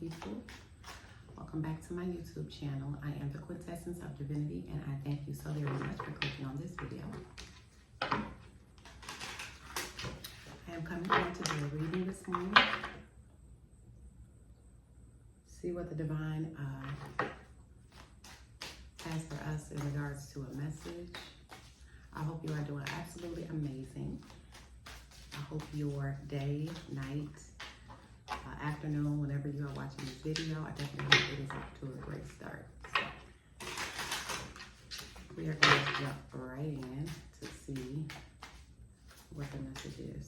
people. Welcome back to my YouTube channel. I am the Quintessence of Divinity, and I thank you so very much for clicking on this video. I am coming on to do a reading this morning. See what the divine has for us in regards to a message. I hope you are doing absolutely amazing. I hope your day, night, afternoon, whenever you are watching this video, I definitely hope it is off to a great start. So, we are going to jump right in to see what the message is.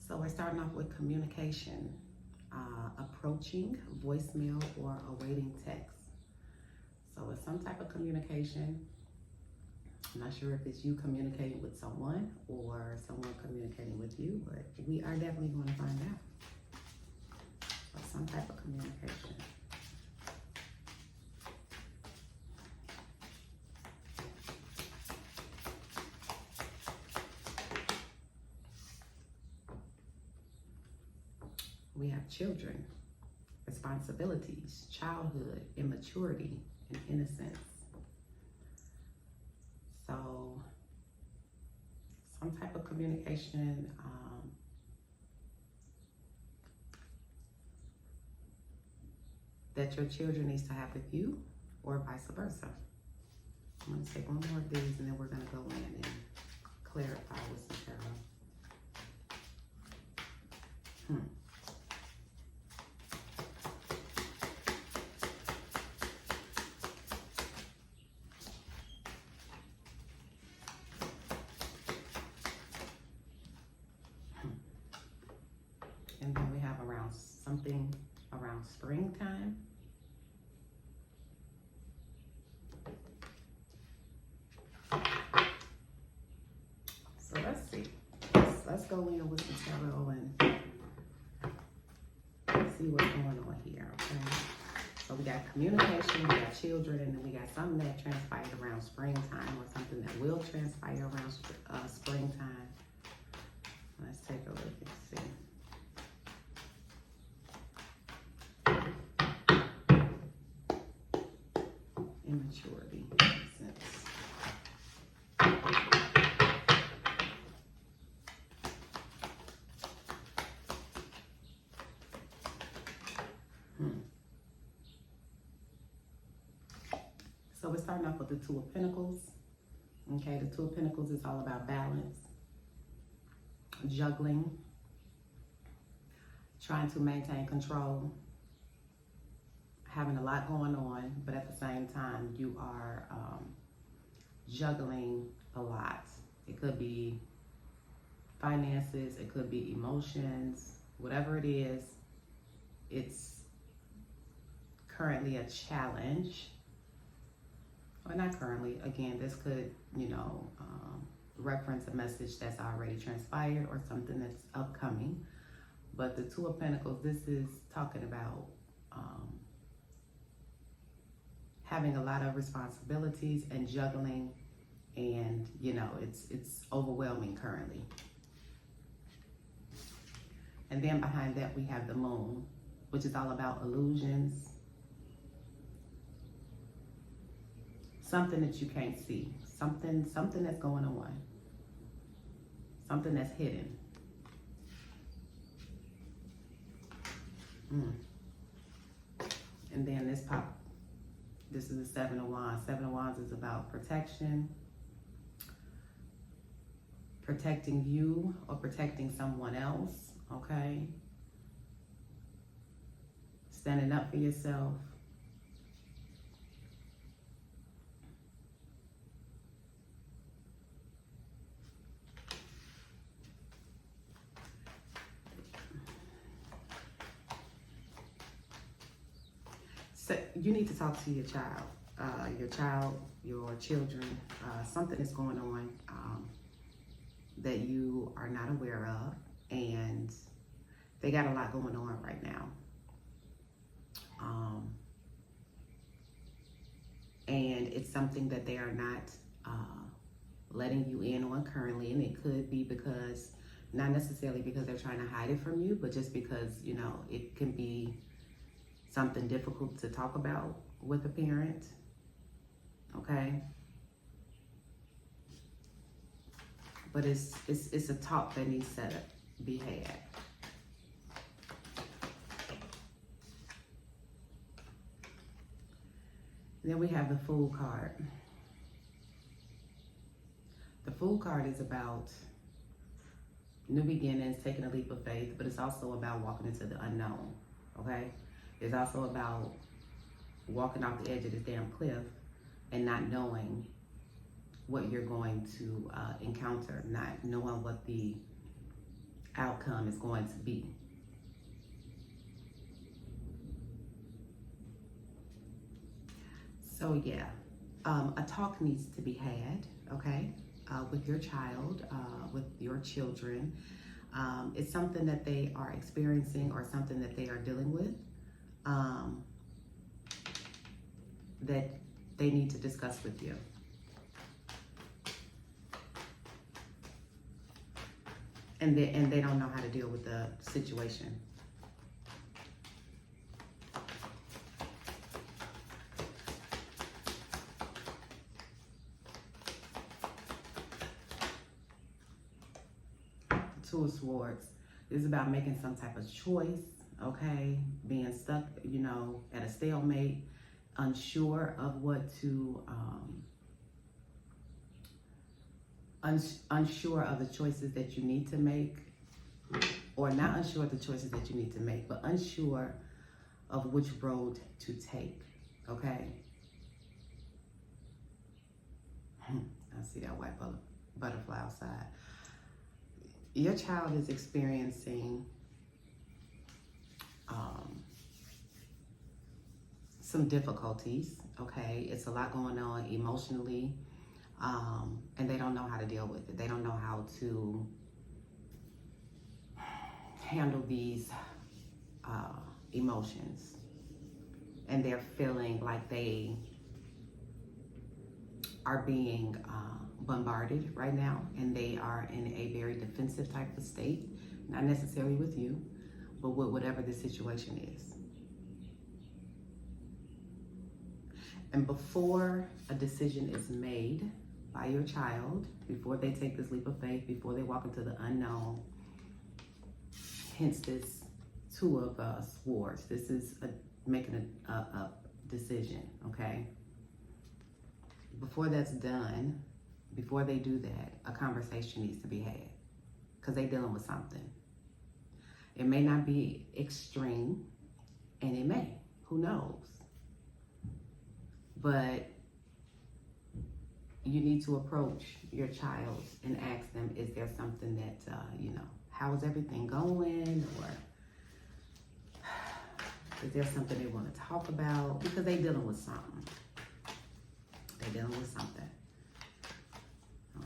So we're starting off with communication, approaching, voicemail, or awaiting text. So it's some type of communication. I'm not sure if it's you communicating with someone or someone communicating with you, but we are definitely going to find out. So some type of communication. We have children, responsibilities, childhood, immaturity, and innocence. So, some type of communication that your children needs to have with you, or vice versa. I'm going to take one more of these, and then we're going to go in and clarify with some tarot. And then we have something around springtime. So let's see. Let's go in with some tarot and see what's going on here, okay? So we got communication, we got children, and then we got something that transpired around springtime or something that will transpire around springtime. Let's take a look and see. Immaturity, innocence. So we're starting off with the Two of Pentacles. Okay, the Two of Pentacles is all about balance, juggling, trying to maintain control, having a lot going on, but at the same time, you are juggling a lot. It could be finances, it could be emotions, whatever it is, it's currently a challenge. Or not currently, again, this could, reference a message that's already transpired or something that's upcoming. But the Two of Pentacles, this is talking about having a lot of responsibilities and juggling, and it's overwhelming currently. And then behind that we have the Moon, which is all about illusions, something that you can't see, something that's going on, something that's hidden. And then this is the Seven of Wands. Seven of Wands is about protection, protecting you or protecting someone else, okay? Standing up for yourself. So you need to talk to your child. your child, your children, something is going on that you are not aware of, and they got a lot going on right now. And it's something that they are not letting you in on currently, and it could be because, not necessarily because they're trying to hide it from you, but just because, you know, it can be something difficult to talk about with a parent, okay? But it's a talk that needs to be had. Then we have the Fool card. The Fool card is about new beginnings, taking a leap of faith, but it's also about walking into the unknown, okay? It's also about walking off the edge of this damn cliff and not knowing what you're going to encounter, not knowing what the outcome is going to be. So yeah, a talk needs to be had, okay, with your child, with your children. It's something that they are experiencing or something that they are dealing with that they need to discuss with you. And they don't know how to deal with the situation. Two of Swords. This is about making some type of choice, okay? Being stuck, you know, at a stalemate, unsure of what to, unsure of the choices that you need to make, or not unsure of the choices that you need to make, but unsure of which road to take, okay? I see that white butterfly outside. Your child is experiencing some difficulties, okay? It's a lot going on emotionally, and they don't know how to deal with it. They don't know how to handle these emotions. And they're feeling like they are being bombarded right now, and they are in a very defensive type of state, not necessarily with you, but with whatever the situation is. And before a decision is made by your child, before they take this leap of faith, before they walk into the unknown, hence this Two of Swords, this is making a decision, okay? Before that's done, before they do that, a conversation needs to be had, because they're dealing with something. It may not be extreme, and it may, who knows? But you need to approach your child and ask them, is there something that, you know, how is everything going? Or is there something they want to talk about? Because they're dealing with something. They're dealing with something.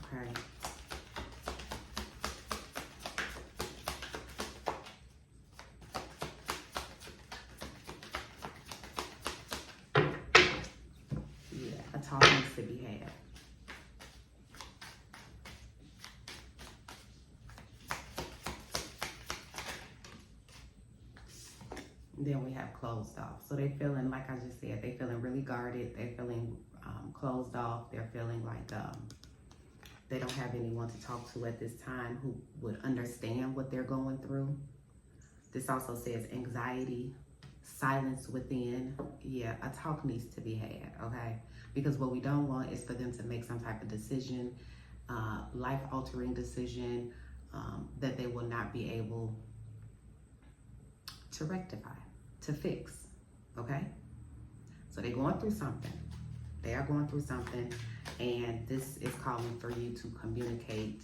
Okay. Yeah, a talk needs to be had. Then we have closed off. So they're feeling, like I just said, they're feeling really guarded. They're feeling closed off. They're feeling like they don't have anyone to talk to at this time who would understand what they're going through. This also says anxiety, silence within. Yeah, a talk needs to be had, okay? Because what we don't want is for them to make some type of decision, life-altering decision that they will not be able to rectify, to fix, okay? So they're going through something. They are going through something, and this is calling for you to communicate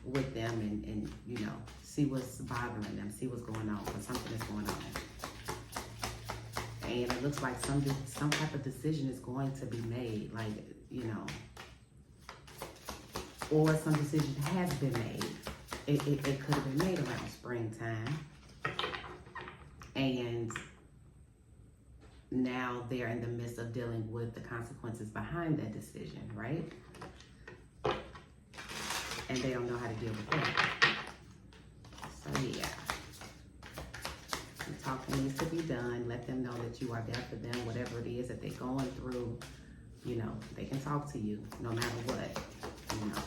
with them and you know, see what's bothering them, see what's going on, because something is going on. And it looks like some type of decision is going to be made, like, you know, or some decision has been made. It could have been made around springtime, and now they're in the midst of dealing with the consequences behind that decision, right? And they don't know how to deal with that. So yeah, the talking needs to be done. Let them know that you are there for them, whatever it is that they're going through. You know, they can talk to you no matter what, you know.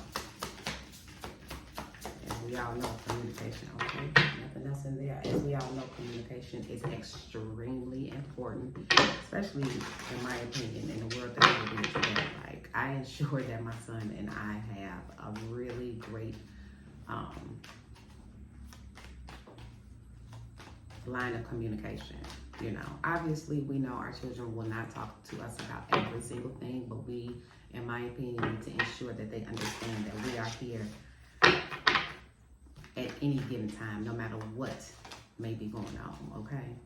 And we all know communication, okay? Nothing else in there. As we all know, communication is extremely important, especially in my opinion, in the world that we live in today. Like, I ensure that my son and I have a really great line of communication. You know, obviously we know our children will not talk to us about every single thing, but we, in my opinion, need to ensure that they understand that we are here at any given time, no matter what may be going on, okay?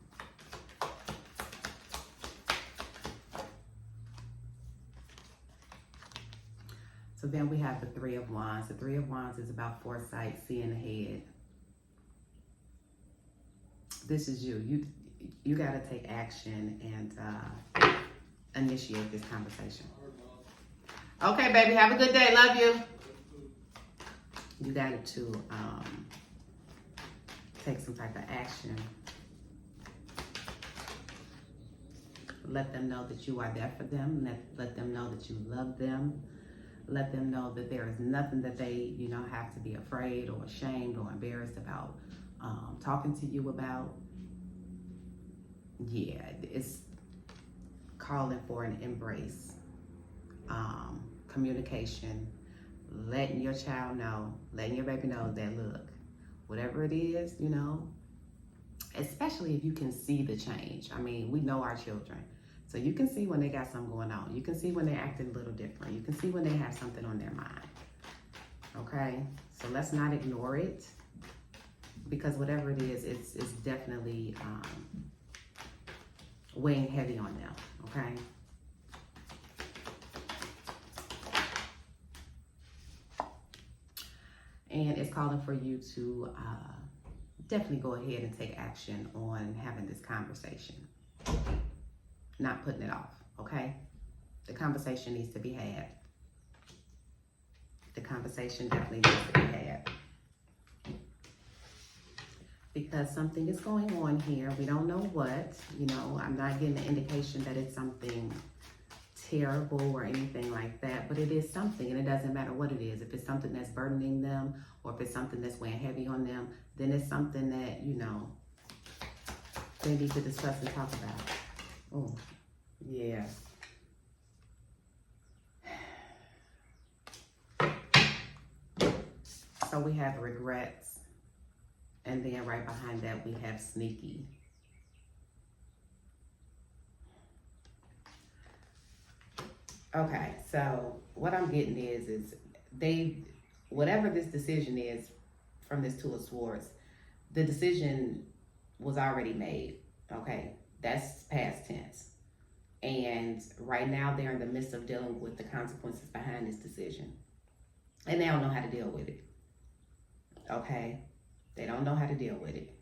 So then we have the Three of Wands. The Three of Wands is about foresight, seeing ahead. This is you. You got to take action and initiate this conversation. Okay, baby, have a good day. Love you. You got to take some type of action. Let them know that you are there for them. Let them know that you love them. Let them know that there is nothing that they, you know, have to be afraid or ashamed or embarrassed about talking to you about. Yeah, it's calling for an embrace, communication, letting your child know, letting your baby know that, look, whatever it is, you know, especially if you can see the change. I mean, we know our children. So you can see when they got something going on. You can see when they're acting a little different. You can see when they have something on their mind. Okay? So let's not ignore it, because whatever it is, it's definitely weighing heavy on them. Okay? And it's calling for you to definitely go ahead and take action on having this conversation. Not putting it off, okay? The conversation needs to be had. The conversation definitely needs to be had. Because something is going on here. We don't know what. You know, I'm not getting the indication that it's something terrible or anything like that, but it is something, and it doesn't matter what it is. If it's something that's burdening them, or if it's something that's weighing heavy on them, then it's something that, you know, they need to discuss and talk about. Oh, yeah. So we have regrets, and then right behind that we have sneaky. Okay, so what I'm getting is they, whatever this decision is from this Two of Swords, the decision was already made, okay? That's past tense. And right now they're in the midst of dealing with the consequences behind this decision. And they don't know how to deal with it, okay? They don't know how to deal with it.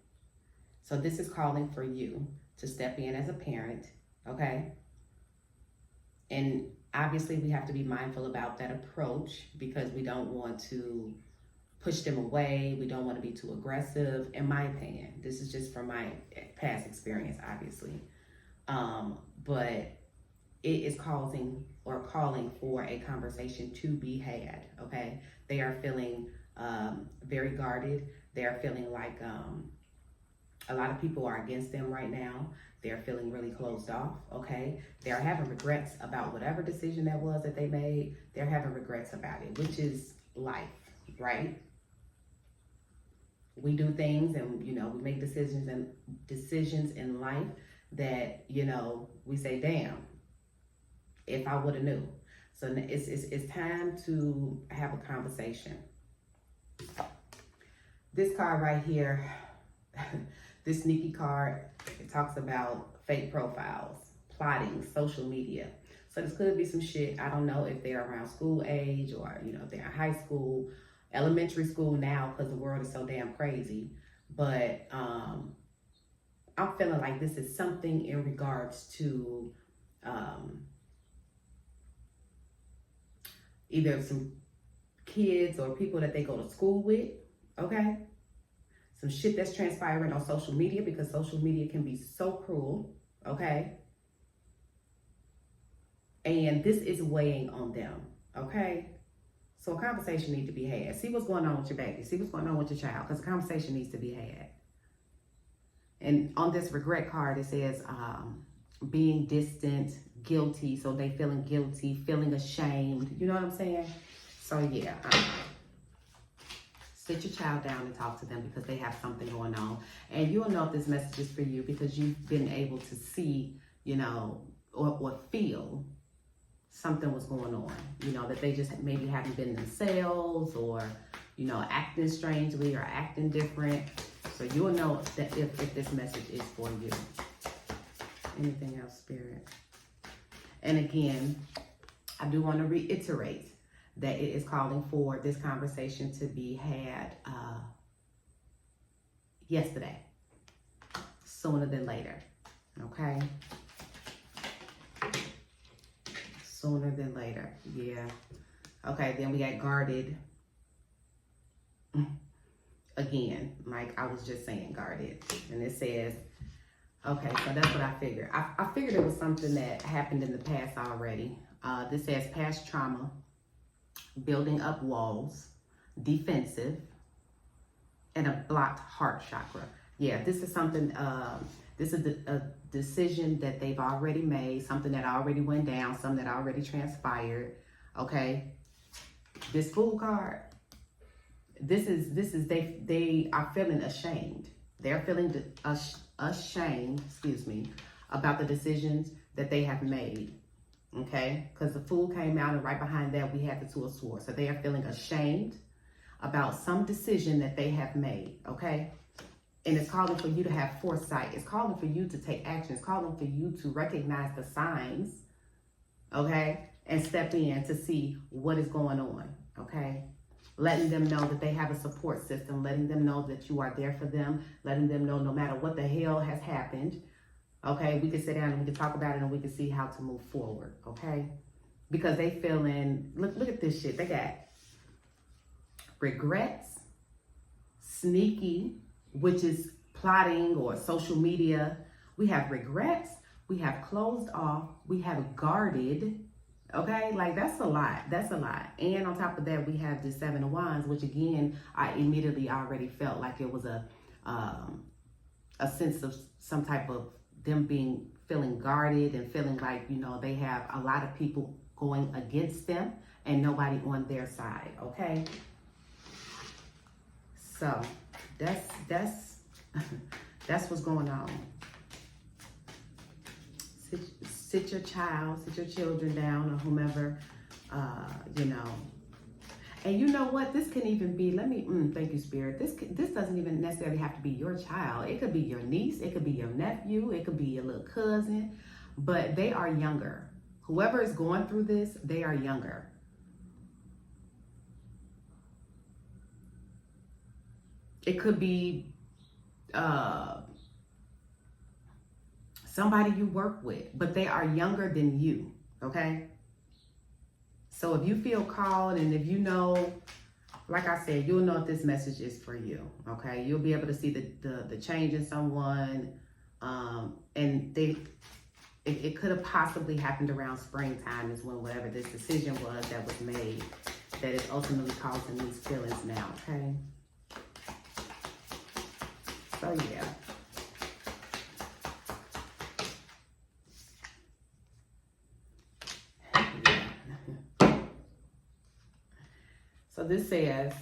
So this is calling for you to step in as a parent, okay? And obviously we have to be mindful about that approach, because we don't want to push them away. We don't want to be too aggressive, in my opinion. This is just from my past experience, obviously. But it is causing or calling for a conversation to be had, okay? They are feeling very guarded. They are feeling like a lot of people are against them right now. They're feeling really closed off, okay? They're having regrets about whatever decision that was that they made. They're having regrets about it, which is life, right? We do things, and, you know, we make decisions in life that, you know, we say, damn, if I would have knew. So it's time to have a conversation. This card right here, this sneaky card, it talks about fake profiles, plotting, social media. So this could be some shit. I don't know if they're around school age or, you know, if they're in high school, elementary school now, because the world is so damn crazy. But I'm feeling like this is something in regards to either some kids or people that they go to school with, okay? Some shit that's transpiring on social media, because social media can be so cruel, okay? And this is weighing on them, okay? So a conversation needs to be had. See what's going on with your baby. See what's going on with your child, because a conversation needs to be had. And on this regret card, it says being distant, guilty. So they feeling guilty, feeling ashamed. You know what I'm saying? So yeah, sit your child down and talk to them, because they have something going on. And you'll know if this message is for you, because you've been able to see, you know, or feel something was going on. You know, that they just maybe haven't been themselves, or, you know, acting strangely or acting different. So you'll know that if this message is for you. Anything else, Spirit? And again, I do want to reiterate that it is calling for this conversation to be had yesterday, sooner than later, okay? Sooner than later, yeah. Okay, then we got guarded. Again, like I was just saying, guarded. And it says, okay, so that's what I figured. I figured it was something that happened in the past already. This says past trauma, building up walls, defensive, and a blocked heart chakra. Yeah, this is something, this is a decision that they've already made, something that already went down, something that already transpired, okay? This Fool card, this is they are feeling ashamed. They're feeling ashamed, about the decisions that they have made. Okay, because the Fool came out, and right behind that we had the Two of Swords. So they are feeling ashamed about some decision that they have made. Okay, and it's calling for you to have foresight. It's calling for you to take action. It's calling for you to recognize the signs. Okay, and step in to see what is going on. Okay, letting them know that they have a support system. Letting them know that you are there for them. Letting them know no matter what the hell has happened. Okay, we can sit down and we can talk about it, and we can see how to move forward, okay? Because they feeling, look at this shit. They got regrets, sneaky, which is plotting or social media. We have regrets, we have closed off, we have guarded, okay? Like that's a lot, And on top of that, we have the Seven of Wands, which again, I immediately already felt like it was a sense of some type of them feeling guarded and feeling like, you know, they have a lot of people going against them and nobody on their side, okay? So that's what's going on. Sit your children down, or whomever, you know. And you know what? This can even be, thank you, Spirit. This doesn't even necessarily have to be your child. It could be your niece. It could be your nephew. It could be your little cousin. But they are younger. Whoever is going through this, they are younger. It could be somebody you work with, but they are younger than you, okay? So if you feel called, and if you know, like I said, you'll know if this message is for you, okay? You'll be able to see the change in someone, and it could have possibly happened around springtime is when whatever this decision was that was made that is ultimately causing these feelings now, okay? So yeah. So this says,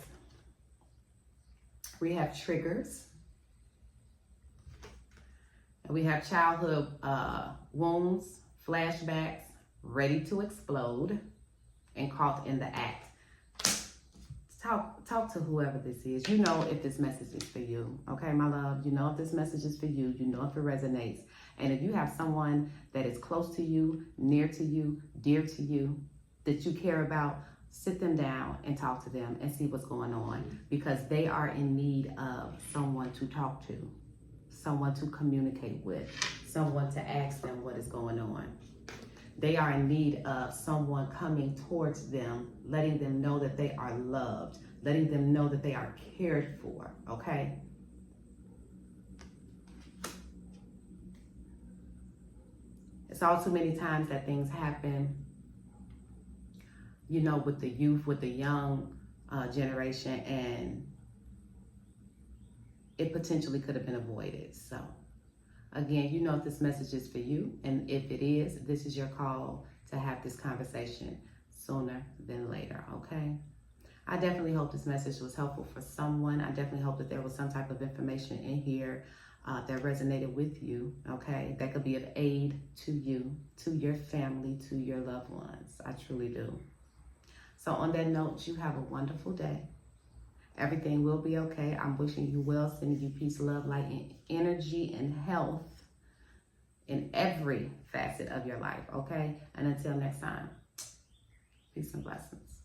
we have triggers, and we have childhood wounds, flashbacks, ready to explode, and caught in the act. talk to whoever this is. You know if this message is for you. Okay, my love. You know if this message is for you. You know if it resonates. And if you have someone that is close to you, near to you, dear to you, that you care about, sit them down and talk to them and see what's going on, because they are in need of someone to talk to, someone to communicate with, someone to ask them what is going on. They are in need of someone coming towards them, letting them know that they are loved, letting them know that they are cared for, okay? It's all too many times that things happen, you know, with the youth, with the young generation, and it potentially could have been avoided. So again, you know if this message is for you, and if it is, this is your call to have this conversation sooner than later, okay? I definitely hope this message was helpful for someone. I definitely hope that there was some type of information in here that resonated with you, okay? That could be of aid to you, to your family, to your loved ones. I truly do. So on that note, you have a wonderful day. Everything will be okay. I'm wishing you well, sending you peace, love, light, and energy and health in every facet of your life, okay? And until next time, peace and blessings.